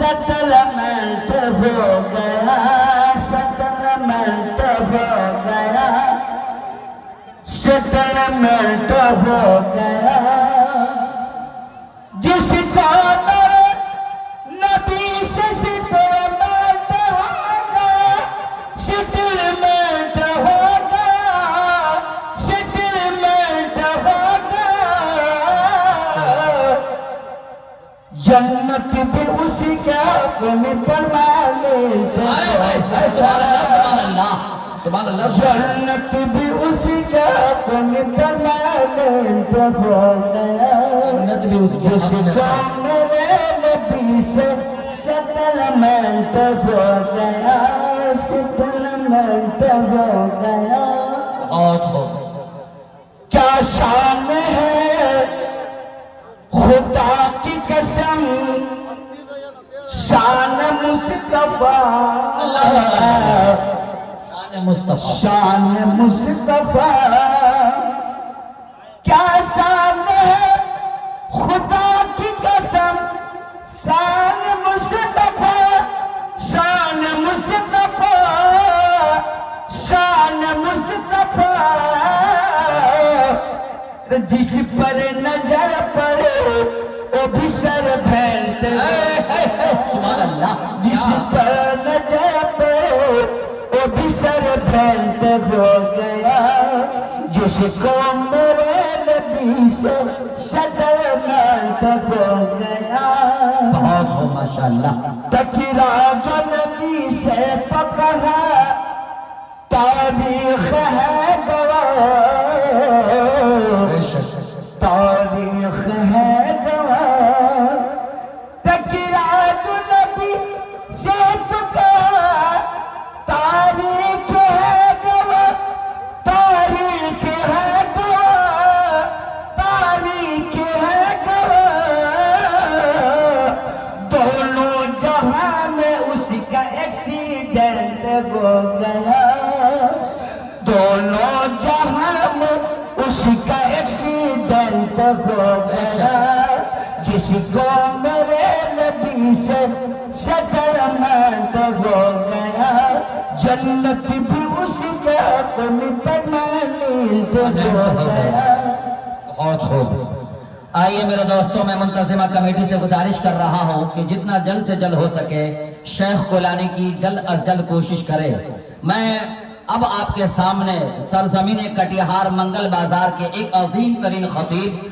Settlement हो गया, settlement हो गया, सेटलमेंट हो गया। जिसका नबी से सेटलमेंट हो गया, सेटलमेंट हो गया, सेटलमेंट हो गया। जन्नत भी उसी के में फरमा लेते हैं। सुभान अल्लाह। जन्नत भी उसी के में फरमा लेते हो गया। जन्नत भी उसके जिसका मेरे नबी से सेटलमेंट हो गया, सेटलमेंट हो गया। बहुत हो। क्या शान है खुदा की कसम, शान मुस्तफा, शान मुस्तफा। शान मुस्तफा। क्या शान है खुदा की कसम, शान मुस्तफा, शान मुस्तफा, शान मुस्तफा। जिस पर नजर पड़े वो भी सर फेंट सुभान अल्लाह। जिस पर नजर पड़े वो भी सर फेंट हो गया। जिसको मेरे नबी से सेटलमेंट हो गया। बहुत हो माशाअल्लाह। तकरा जो नबी से तो कहा, तारीख है गवाह, तारीख है गवाह। तकरा जो नबी से तो कहा, तारीख है गवाह, तारीख है गवाह, तारीख है गवाह। दोनों जहां में उसका एक्सीडेंट हो गया। दोनों जहां में उसका एक्सीडेंट हो गया। जिसको मेरे नबी से सेटलमेंट हो गया। जन्नत भी उसके में परमानेंट हो गया। बहुत हो। आइए मेरे दोस्तों, मैं मुंतजिमा कमेटी से गुजारिश कर रहा हूं कि जितना जल्द से जल्द हो सके शेख को लाने की जल्द अज जल्द कोशिश करें। मैं अब आपके सामने सरजमीन कटिहार मंगल बाजार के एक अजीम तरीन खतीब